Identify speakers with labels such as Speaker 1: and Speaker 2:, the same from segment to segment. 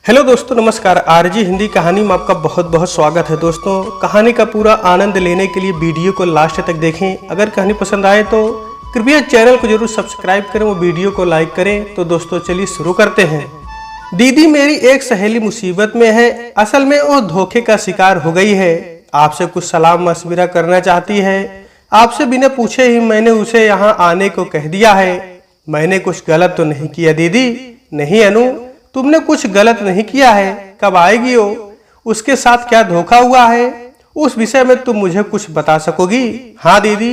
Speaker 1: Hello दोस्तों, नमस्कार। RG Hindi कहानी में आपका बहुत बहुत स्वागत है। दोस्तों, कहानी का पूरा आनंद लेने के लिए वीडियो को लास्ट तक देखें। अगर कहानी पसंद आए तो कृपया चैनल को जरूर सब्सक्राइब करें, वो वीडियो को लाइक करें। तो दोस्तों चलिए शुरू करते हैं। दीदी, मेरी एक सहेली मुसीबत में है। असल में वो धोखे का शिकार हो गई है। आपसे कुछ सलाह मशविरा करना चाहती है। आपसे बिना पूछे ही मैंने उसे यहाँ आने को कह दिया है। मैंने कुछ गलत तो नहीं किया दीदी? नहीं अनु, तुमने कुछ गलत नहीं किया है। कब आएगी वो? उसके साथ क्या धोखा हुआ है, उस विषय में तुम मुझे कुछ बता सकोगी? हाँ दीदी,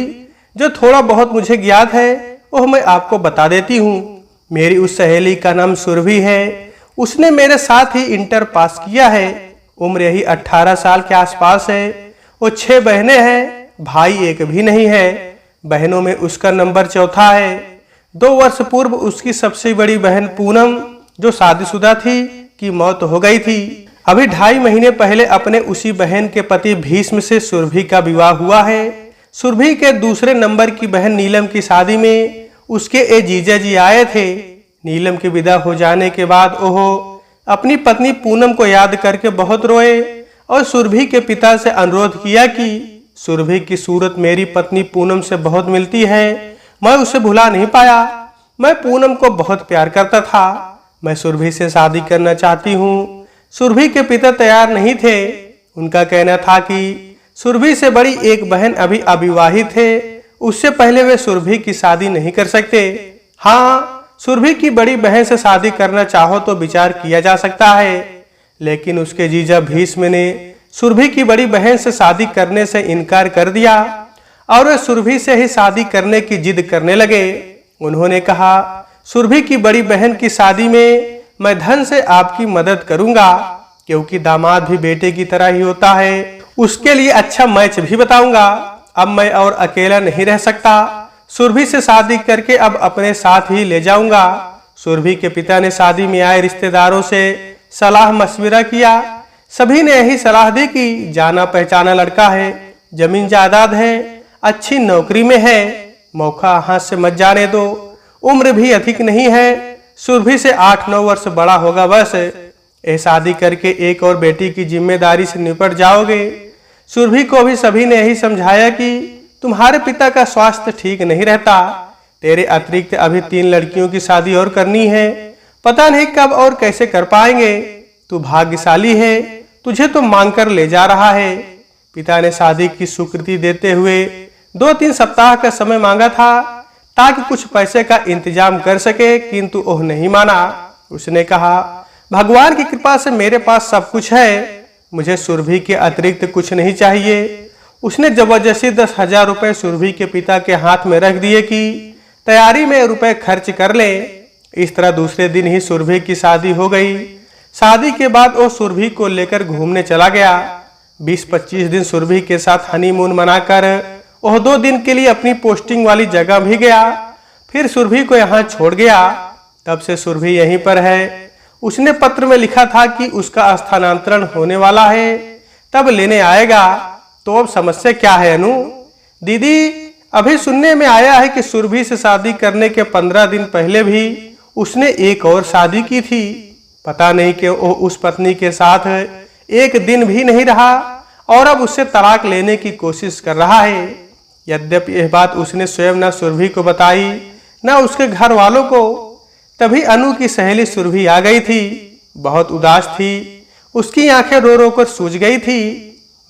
Speaker 1: जो थोड़ा बहुत मुझे ज्ञात है वह मैं आपको बता देती हूँ। मेरी उस सहेली का नाम सुरभि है। उसने मेरे साथ ही इंटर पास किया है। उम्र यही 18 साल के आसपास है। वो 6 बहनें हैं, भाई एक भी नहीं है। बहनों में उसका नंबर चौथा है। 2 वर्ष पूर्व उसकी सबसे बड़ी बहन पूनम, जो शादीशुदा थी, की मौत हो गई थी। अभी 2.5 महीने पहले अपने उसी बहन के पति भीष्म से सुरभि का विवाह हुआ है। सुरभि के दूसरे नंबर की बहन नीलम की शादी में उसके जीजा जी आए थे। नीलम के विदा हो जाने के बाद ओह अपनी पत्नी पूनम को याद करके बहुत रोए और सुरभि के पिता से अनुरोध किया कि सुरभि की सूरत मेरी पत्नी पूनम से बहुत मिलती है, मैं उसे भुला नहीं पाया। मैं पूनम को बहुत प्यार करता था। मैं सुरभि से शादी करना चाहती हूँ। सुरभि के पिता तैयार नहीं थे। उनका कहना था कि सुरभि से बड़ी एक बहन अभी अविवाहित है, उससे पहले वे सुरभि की शादी नहीं कर सकते। हाँ, सुरभि की बड़ी बहन से शादी करना चाहो तो विचार किया जा सकता है, लेकिन उसके जीजा भीष्म ने सुरभि की बड़ी बहन से शादी करने से इनकार कर दिया और वे सुरभि से ही शादी करने की जिद करने लगे। उन्होंने कहा, सुरभि की बड़ी बहन की शादी में मैं धन से आपकी मदद करूंगा, क्योंकि दामाद भी बेटे की तरह ही होता है। उसके लिए अच्छा मैच भी बताऊंगा। अब मैं और अकेला नहीं रह सकता। सुरभि से शादी करके अब अपने साथ ही ले जाऊंगा। सुरभि के पिता ने शादी में आए रिश्तेदारों से सलाह मशविरा किया। सभी ने यही सलाह दी कि जाना पहचाना लड़का है, जमीन जायदाद है, अच्छी नौकरी में है, मौका हाथ से मत जाने दो, उम्र भी अधिक नहीं है, सुरभि से 8-9 वर्ष बड़ा होगा बस। ये शादी करके एक और बेटी की जिम्मेदारी से निपट जाओगे। सुरभि को भी सभी ने यही समझाया कि तुम्हारे पिता का स्वास्थ्य ठीक नहीं रहता। तेरे अतिरिक्त अभी 3 लड़कियों की शादी और करनी है, पता नहीं कब और कैसे कर पाएंगे। तू भाग्यशाली है, तुझे तो मांग कर ले जा रहा है। पिता ने शादी की स्वीकृति देते हुए 2-3 सप्ताह का समय मांगा था ताकि कुछ पैसे का इंतजाम कर सके, किंतु वह नहीं माना। उसने कहा, भगवान की कृपा से मेरे पास सब कुछ है, मुझे सुरभि के अतिरिक्त कुछ नहीं चाहिए। उसने जबरदस्ती 10,000 रुपए सुरभि के पिता के हाथ में रख दिए कि तैयारी में रुपए खर्च कर ले। इस तरह दूसरे दिन ही सुरभि की शादी हो गई। शादी के बाद वो सुरभि को लेकर घूमने चला गया। 20-25 दिन सुरभि के साथ हनीमून मनाकर वह 2 दिन के लिए अपनी पोस्टिंग वाली जगह भी गया। फिर सुरभि को यहाँ छोड़ गया। तब से सुरभि यहीं पर है। उसने पत्र में लिखा था कि उसका स्थानांतरण होने वाला है, तब लेने आएगा। तो अब समस्या क्या है अनु? दीदी, अभी सुनने में आया है कि सुरभि से शादी करने के 15 दिन पहले भी उसने एक और शादी की थी। पता नहीं कि वो उस पत्नी के साथ एक दिन भी नहीं रहा और अब उससे तलाक लेने की कोशिश कर रहा है। यद्यपि यह बात उसने स्वयं न सुरभि को बताई न उसके घर वालों को। तभी अनु की सहेली सुरभि आ गई थी। बहुत उदास थी, उसकी आंखें रो रो कर सूज गई थी।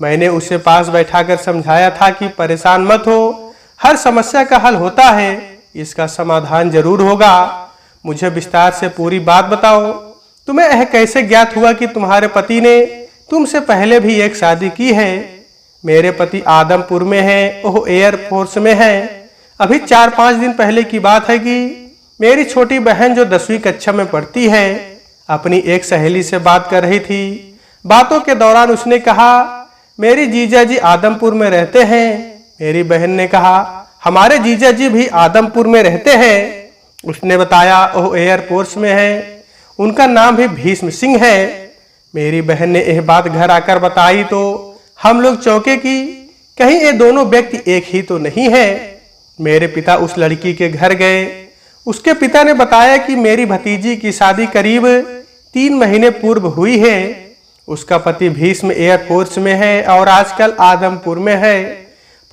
Speaker 1: मैंने उसे पास बैठाकर समझाया था कि परेशान मत हो, हर समस्या का हल होता है, इसका समाधान जरूर होगा। मुझे विस्तार से पूरी बात बताओ। तुम्हें यह कैसे ज्ञात हुआ कि तुम्हारे पति ने तुमसे पहले भी एक शादी की है? मेरे पति आदमपुर में है, वो एयरफोर्स में है। अभी 4-5 दिन पहले की बात है कि मेरी छोटी बहन जो 10वीं कक्षा में पढ़ती है, अपनी एक सहेली से बात कर रही थी। बातों के दौरान उसने कहा, मेरी जीजा जी आदमपुर में रहते हैं। मेरी बहन ने कहा, हमारे जीजा जी भी आदमपुर में रहते हैं। उसने बताया वो एयरफोर्स में है, उनका नाम भी भीष्म सिंह है। मेरी बहन ने यह बात घर आकर बताई तो हम लोग चौंके कि कहीं ये दोनों व्यक्ति एक ही तो नहीं है। मेरे पिता उस लड़की के घर गए। उसके पिता ने बताया कि मेरी भतीजी की शादी करीब 3 महीने पूर्व हुई है। उसका पति भीष्म एयरफोर्स में है और आजकल आदमपुर में है।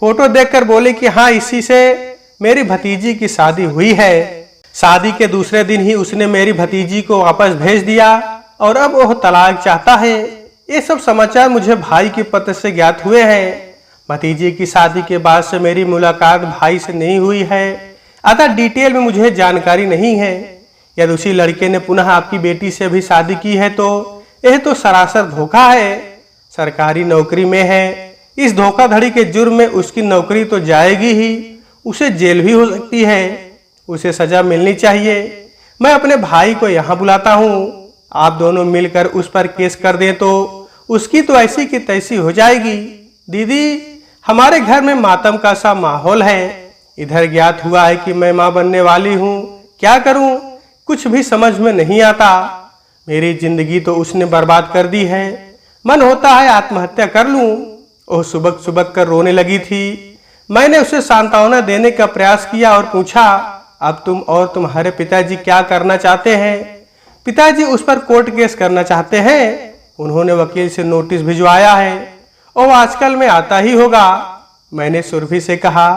Speaker 1: फोटो देखकर बोले कि हाँ, इसी से मेरी भतीजी की शादी हुई है। शादी के दूसरे दिन ही उसने मेरी भतीजी को वापस भेज दिया और अब वह तलाक चाहता है। ये सब समाचार मुझे भाई के पत्र से ज्ञात हुए हैं। भतीजी की शादी के बाद से मेरी मुलाकात भाई से नहीं हुई है, अतः डिटेल में मुझे जानकारी नहीं है। यदि उसी लड़के ने पुनः आपकी बेटी से भी शादी की है तो यह तो सरासर धोखा है। सरकारी नौकरी में है, इस धोखाधड़ी के जुर्म में उसकी नौकरी तो जाएगी ही, उसे जेल भी हो सकती है। उसे सजा मिलनी चाहिए। मैं अपने भाई को यहाँ बुलाता हूँ, आप दोनों मिलकर उस पर केस कर दें तो उसकी तो ऐसी की तैसी हो जाएगी। दीदी, हमारे घर में मातम का सा माहौल है। इधर ज्ञात हुआ है कि मैं माँ बनने वाली हूँ, क्या करूँ कुछ भी समझ में नहीं आता। मेरी जिंदगी तो उसने बर्बाद कर दी है। मन होता है आत्महत्या कर लूं। वह सुबक सुबक कर रोने लगी थी। मैंने उसे सांत्वना देने का प्रयास किया और पूछा, अब तुम और तुम्हारे पिताजी क्या करना चाहते हैं? पिताजी उस पर कोर्ट केस करना चाहते हैं। उन्होंने वकील से नोटिस भिजवाया है और आजकल में आता ही होगा। मैंने सुरभि से कहा,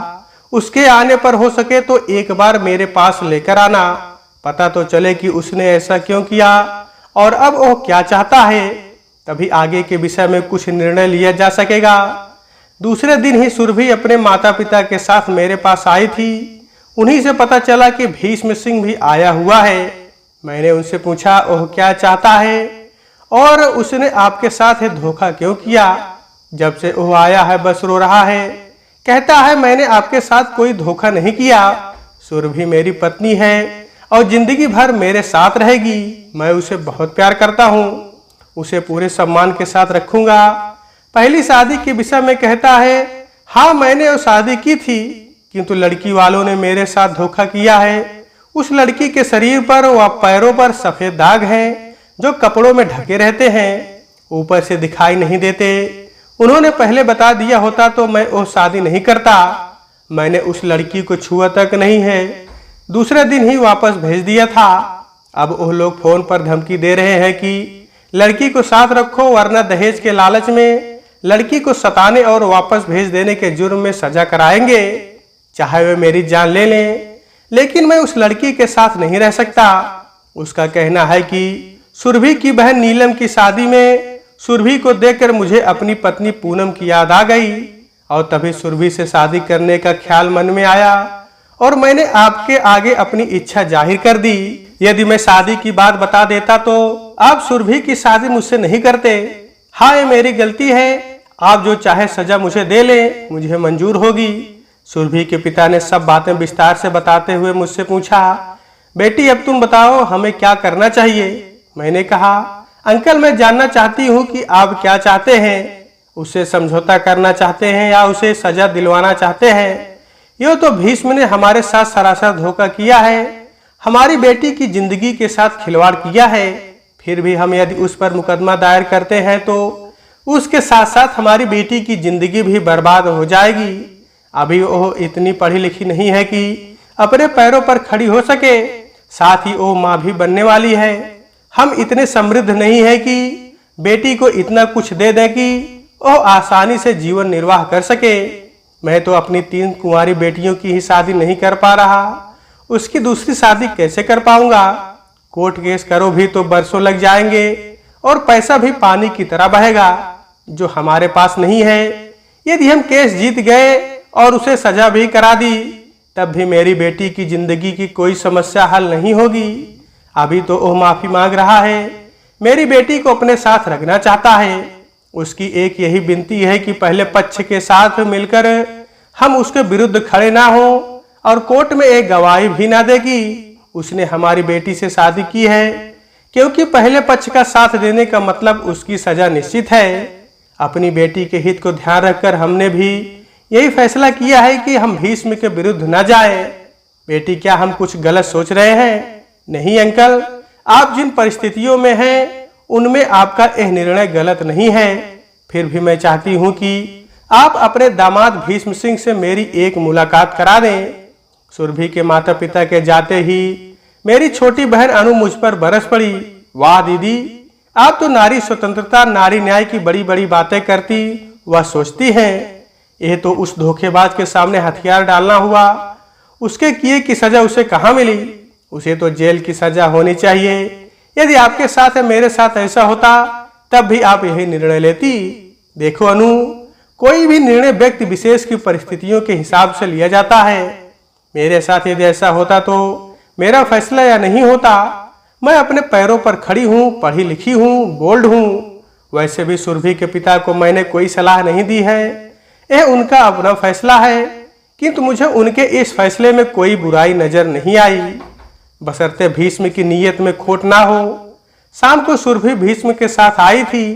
Speaker 1: उसके आने पर हो सके तो एक बार मेरे पास लेकर आना, पता तो चले कि उसने ऐसा क्यों किया और अब वो क्या चाहता है, तभी आगे के विषय में कुछ निर्णय लिया जा सकेगा। दूसरे दिन ही सुरभि अपने माता पिता के साथ मेरे पास आई थी। उन्हीं से पता चला कि भीष्म सिंह भी आया हुआ है। मैंने उनसे पूछा वह क्या चाहता है और उसने आपके साथ धोखा क्यों किया? जब से वह आया है बस रो रहा है, कहता है मैंने आपके साथ कोई धोखा नहीं किया। सुरभि मेरी पत्नी है और जिंदगी भर मेरे साथ रहेगी। मैं उसे बहुत प्यार करता हूँ, उसे पूरे सम्मान के साथ रखूंगा। पहली शादी के विषय में कहता है, हाँ मैंने वो शादी की थी, किंतु लड़की वालों ने मेरे साथ धोखा किया है। उस लड़की के शरीर पर व पैरों पर सफेद दाग हैं जो कपड़ों में ढके रहते हैं, ऊपर से दिखाई नहीं देते। उन्होंने पहले बता दिया होता तो मैं वो शादी नहीं करता। मैंने उस लड़की को छुआ तक नहीं है, दूसरे दिन ही वापस भेज दिया था। अब वो लोग फोन पर धमकी दे रहे हैं कि लड़की को साथ रखो वरना दहेज के लालच में लड़की को सताने और वापस भेज देने के जुर्म में सजा कराएंगे, चाहे वे मेरी जान ले लें। लेकिन मैं उस लड़की के साथ नहीं रह सकता। उसका कहना है कि सुरभि की बहन नीलम की शादी में सुरभि को देखकर मुझे अपनी पत्नी पूनम की याद आ गई और तभी सुरभि से शादी करने का ख्याल मन में आया और मैंने आपके आगे अपनी इच्छा जाहिर कर दी। यदि मैं शादी की बात बता देता तो आप सुरभि की शादी मुझसे नहीं करते। हाँ, ये मेरी गलती है। आप जो चाहे सजा मुझे दे ले, मुझे मंजूर होगी। सुरभि के पिता ने सब बातें विस्तार से बताते हुए मुझसे पूछा, बेटी अब तुम बताओ हमें क्या करना चाहिए? मैंने कहा, अंकल मैं जानना चाहती हूँ कि आप क्या चाहते हैं। उससे समझौता करना चाहते हैं या उसे सजा दिलवाना चाहते हैं? यो तो भीष्म ने हमारे साथ सरासर धोखा किया है, हमारी बेटी की जिंदगी के साथ खिलवाड़ किया है। फिर भी हम यदि उस पर मुकदमा दायर करते हैं तो उसके साथ साथ हमारी बेटी की जिंदगी भी बर्बाद हो जाएगी। अभी वो इतनी पढ़ी लिखी नहीं है कि अपने पैरों पर खड़ी हो सके, साथ ही वो माँ भी बनने वाली है। हम इतने समृद्ध नहीं है कि बेटी को इतना कुछ दे दें कि वो आसानी से जीवन निर्वाह कर सके। मैं तो अपनी 3 कुंवारी बेटियों की ही शादी नहीं कर पा रहा, उसकी दूसरी शादी कैसे कर पाऊंगा? कोर्ट केस करो भी तो बरसों लग जाएंगे और पैसा भी पानी की तरह बहेगा, जो हमारे पास नहीं है। यदि हम केस जीत गए और उसे सजा भी करा दी, तब भी मेरी बेटी की जिंदगी की कोई समस्या हल नहीं होगी। अभी तो वो माफी मांग रहा है, मेरी बेटी को अपने साथ रखना चाहता है। उसकी एक यही विनती है कि पहले पक्ष के साथ मिलकर हम उसके विरुद्ध खड़े ना हो और कोर्ट में एक गवाही भी ना दे कि उसने हमारी बेटी से शादी की है, क्योंकि पहले पक्ष का साथ देने का मतलब उसकी सजा निश्चित है। अपनी बेटी के हित को ध्यान रखकर हमने भी यही फैसला किया है कि हम भीष्म के विरुद्ध न जाएं। बेटी, क्या हम कुछ गलत सोच रहे हैं? नहीं अंकल, आप जिन परिस्थितियों में हैं उनमें आपका यह निर्णय गलत नहीं है। फिर भी मैं चाहती हूं कि आप अपने दामाद भीष्म सिंह से मेरी एक मुलाकात करा दें। सुरभि के माता पिता के जाते ही मेरी छोटी बहन अनु मुझ पर बरस पड़ी। वाह दीदी, आप तो नारी स्वतंत्रता, नारी न्याय की बड़ी बड़ी बातें करती व सोचती हैं। यह तो उस धोखेबाज के सामने हथियार डालना हुआ। उसके किए की सजा उसे कहाँ मिली? उसे तो जेल की सजा होनी चाहिए। यदि आपके साथ या मेरे साथ ऐसा होता तब भी आप यही निर्णय लेती। देखो अनु, कोई भी निर्णय व्यक्ति विशेष की परिस्थितियों के हिसाब से लिया जाता है। मेरे साथ यदि ऐसा होता तो मेरा फैसला या नहीं होता। मैं अपने पैरों पर खड़ी हूँ, पढ़ी लिखी हूँ, बोल्ड हूँ। वैसे भी सुरभि के पिता को मैंने कोई सलाह नहीं दी है, यह उनका अपना फैसला है। किंतु मुझे उनके इस फैसले में कोई बुराई नजर नहीं आई, बशर्ते भीष्म की नीयत में खोट ना हो। शाम को सुरभि भीष्म के साथ आई थी।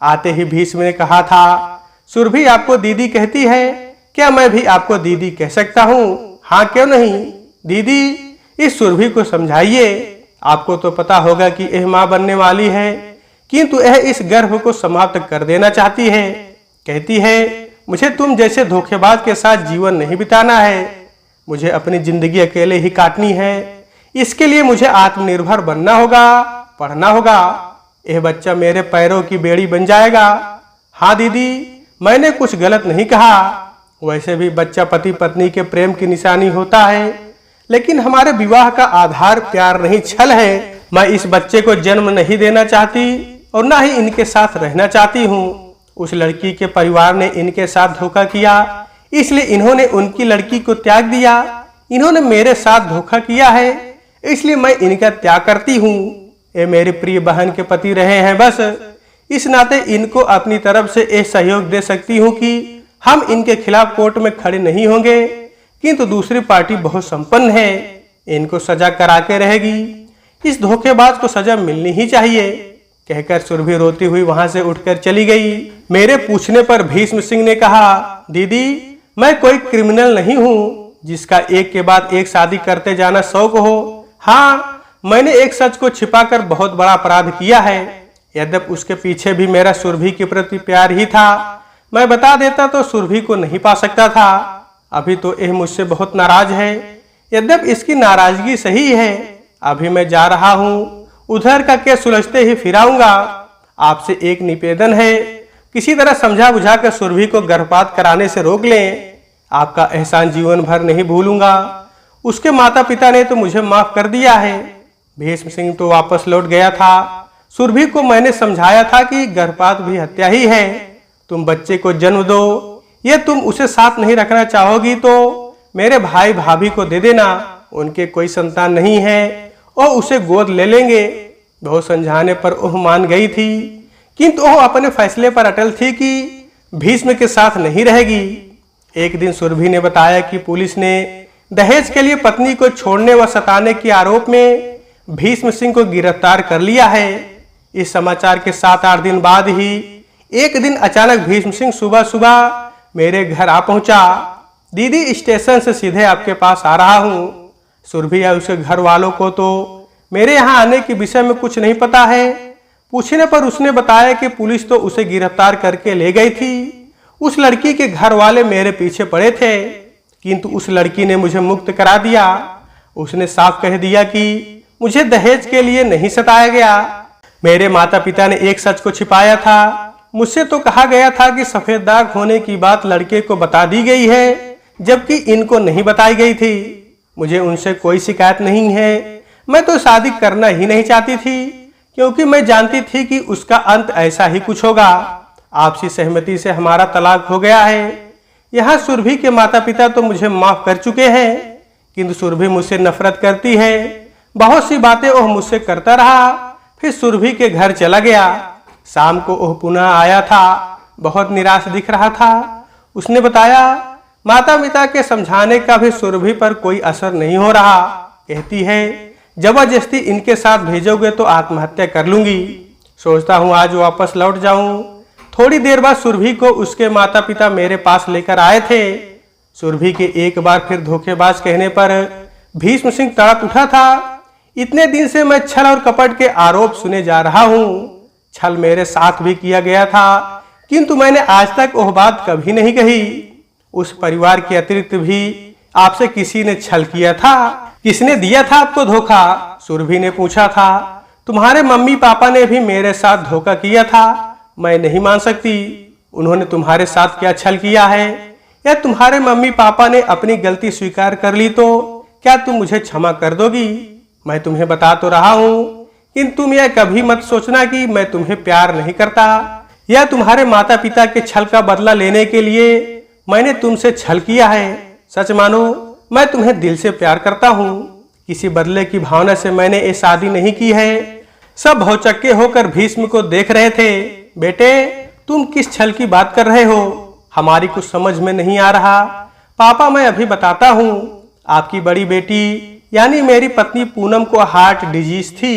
Speaker 1: आते ही भीष्म ने कहा था, सुरभि आपको दीदी कहती है, क्या मैं भी आपको दीदी कह सकता हूँ? हाँ क्यों नहीं? दीदी, इस सुरभि को समझाइए। आपको तो पता होगा कि यह माँ बनने वाली है, किंतु यह इस गर्भ को समाप्त कर देना चाहती है। कहती है, मुझे तुम जैसे धोखेबाज के साथ जीवन नहीं बिताना है। मुझे अपनी जिंदगी अकेले ही काटनी है। इसके लिए मुझे आत्मनिर्भर बनना होगा, पढ़ना होगा। यह बच्चा मेरे पैरों की बेड़ी बन जाएगा। हाँ दीदी, मैंने कुछ गलत नहीं कहा। वैसे भी बच्चा पति पत्नी के प्रेम की निशानी होता है, लेकिन हमारे विवाह का आधार प्यार नहीं, छल है। मैं इस बच्चे को जन्म नहीं देना चाहती और ना ही इनके साथ रहना चाहती हूँ। उस लड़की के परिवार ने इनके साथ धोखा किया, इसलिए इन्होंने उनकी लड़की को त्याग दिया। इन्होंने मेरे साथ धोखा किया है, इसलिए मैं इनका त्याग करती हूँ। ये मेरी प्रिय बहन के पति रहे हैं, बस इस नाते इनको अपनी तरफ से यह सहयोग दे सकती हूँ कि हम इनके खिलाफ कोर्ट में खड़े नहीं होंगे। किंतु दूसरी पार्टी बहुत संपन्न है, इनको सजा करा के रहेगी। इस धोखेबाज को सजा मिलनी ही चाहिए, कहकर सुरभि रोती हुई वहां से उठकर चली गई। मेरे पूछने पर भीष्म सिंह ने कहा, दीदी, मैं कोई क्रिमिनल नहीं हूँ जिसका एक के बाद एक शादी करते जाना शौक हो। हाँ, मैंने एक सच को छिपाकर बहुत बड़ा अपराध किया है। यद्यपि उसके पीछे भी मेरा सुरभि के प्रति प्यार ही था। मैं बता देता तो सुरभि को नहीं पा सकता था। अभी तो यह मुझसे बहुत नाराज है। यद्यपि इसकी नाराजगी सही है। अभी मैं जा रहा हूँ, उधर का केस सुलझते ही फिर आऊंगा। आपसे एक निवेदन है, किसी तरह समझा बुझा कर सुरभि को गर्भपात कराने से रोक लें। आपका एहसान जीवन भर नहीं भूलूंगा। उसके माता पिता ने तो मुझे माफ कर दिया है। भीष्म सिंह तो वापस लौट गया था। सुरभि को मैंने समझाया था कि गर्भपात भी हत्या ही है। तुम बच्चे को जन्म दो, ये तुम उसे साथ नहीं रखना चाहोगी तो मेरे भाई भाभी को दे देना। उनके कोई संतान नहीं है और उसे गोद ले लेंगे। बहुत समझाने पर वह मान गई थी, किंतु वह अपने फैसले पर अटल थी कि भीष्म के साथ नहीं रहेगी। एक दिन सुरभि ने बताया कि पुलिस ने दहेज के लिए पत्नी को छोड़ने व सताने के आरोप में भीष्म सिंह को गिरफ्तार कर लिया है। इस समाचार के 7-8 दिन बाद ही एक दिन अचानक भीष्म सिंह सुबह सुबह मेरे घर आ पहुंचा। दीदी, स्टेशन से सीधे आपके पास आ रहा हूँ। सुरभि या उसके घर वालों को तो मेरे यहाँ आने के विषय में कुछ नहीं पता है। पूछने पर उसने बताया कि पुलिस तो उसे गिरफ्तार करके ले गई थी। उस लड़की के घर वाले मेरे पीछे पड़े थे, किंतु उस लड़की ने मुझे मुक्त करा दिया। उसने साफ कह दिया कि मुझे दहेज के लिए नहीं सताया गया। मेरे माता पिता ने एक सच को छिपाया था। मुझसे तो कहा गया था कि सफेद दाग होने की बात लड़के को बता दी गई है, जबकि इनको नहीं बताई गई थी। मुझे उनसे कोई शिकायत नहीं है। मैं तो शादी करना ही नहीं चाहती थी, क्योंकि मैं जानती थी कि उसका अंत ऐसा ही कुछ होगा। आपसी सहमति से हमारा तलाक हो गया है। यहाँ सुरभि के माता पिता तो मुझे माफ कर चुके हैं, किंतु सुरभि मुझसे नफरत करती है। बहुत सी बातें वह मुझसे करता रहा, फिर सुरभि के घर चला गया। शाम को वह पुनः आया था, बहुत निराश दिख रहा था। उसने बताया, माता पिता के समझाने का भी सुरभि पर कोई असर नहीं हो रहा। कहती है, जबरदस्ती इनके साथ भेजोगे तो आत्महत्या कर लूंगी। सोचता हूँ आज वापस लौट जाऊं। थोड़ी देर बाद सुरभि को उसके माता पिता मेरे पास लेकर आए थे। सुरभि के एक बार फिर धोखेबाज कहने पर भीष्म सिंह तड़प उठा था। इतने दिन से मैं छल और कपट के आरोप सुने जा रहा हूँ। छल मेरे साथ भी किया गया था, किंतु मैंने आज तक वह बात कभी नहीं कही। उस परिवार के अतिरिक्त भी आपसे किसी ने छल किया था? किसने दिया था आपको धोखा? सुरभि ने पूछा था। तुम्हारे मम्मी पापा ने भी मेरे साथ धोखा किया था, मैं नहीं मान सकती। उन्होंने तुम्हारे साथ क्या छल किया है, या तुम्हारे मम्मी पापा ने अपनी गलती स्वीकार कर ली तो क्या तुम मुझे क्षमा कर दोगी? मैं तुम्हें बता तो रहा हूँ, किंतु तुम यह कभी मत सोचना कि मैं तुम्हें प्यार नहीं करता, या तुम्हारे माता पिता के छल का बदला लेने के लिए मैंने तुमसे छल किया है। सच मानो, मैं तुम्हें दिल से प्यार करता हूँ। किसी बदले की भावना से मैंने ये शादी नहीं की है। सब भौचक्के होकर भीष्म को देख रहे थे। बेटे, तुम किस छल की बात कर रहे हो? हमारी कुछ समझ में नहीं आ रहा। पापा, मैं अभी बताता हूँ। आपकी बड़ी बेटी यानी मेरी पत्नी पूनम को हार्ट डिजीज थी।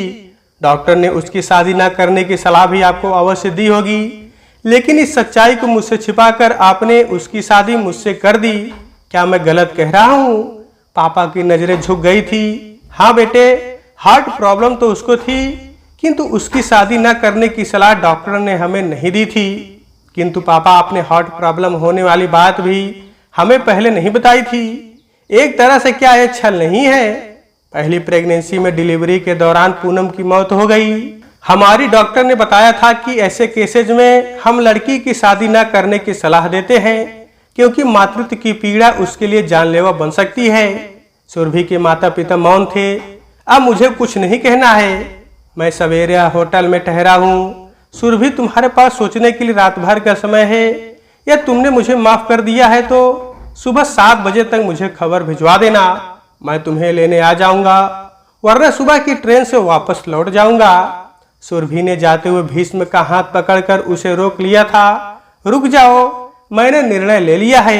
Speaker 1: डॉक्टर ने उसकी शादी न करने की सलाह भी आपको अवश्य दी होगी, लेकिन इस सच्चाई को मुझसे छिपाकर आपने उसकी शादी मुझसे कर दी। क्या मैं गलत कह रहा हूँ? पापा की नजरें झुक गई थी। हाँ बेटे, हार्ट प्रॉब्लम तो उसको थी, किंतु उसकी शादी न करने की सलाह डॉक्टर ने हमें नहीं दी थी। किंतु पापा, आपने हार्ट प्रॉब्लम होने वाली बात भी हमें पहले नहीं बताई थी। एक तरह से क्या यह छल नहीं है? पहली प्रेगनेंसी में डिलीवरी के दौरान पूनम की मौत हो गई। हमारी डॉक्टर ने बताया था कि ऐसे केसेज में हम लड़की की शादी न करने की सलाह देते हैं, क्योंकि मातृत्व की पीड़ा उसके लिए जानलेवा बन सकती है। सुरभि के माता पिता मौन थे। अब मुझे कुछ नहीं कहना है। मैं सवेरे होटल में ठहरा हूँ। सुरभि, तुम्हारे पास सोचने के लिए रात भर का समय है, या तुमने मुझे माफ कर दिया है तो सुबह 7 बजे तक मुझे खबर भिजवा देना। मैं तुम्हें लेने आ जाऊंगा, वरना सुबह की ट्रेन से वापस लौट जाऊंगा। सुरभि ने जाते हुए भीष्म का हाथ पकड़कर उसे रोक लिया था। रुक जाओ, मैंने निर्णय ले लिया है।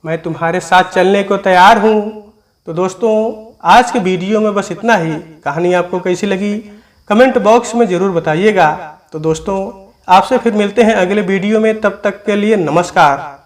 Speaker 1: मैं तुम्हारे साथ चलने को तैयार हूँ। तो दोस्तों, आज के वीडियो में बस इतना ही। कहानी आपको कैसी लगी कमेंट बॉक्स में जरूर बताइएगा। तो दोस्तों, आपसे फिर मिलते हैं अगले वीडियो में। तब तक के लिए नमस्कार।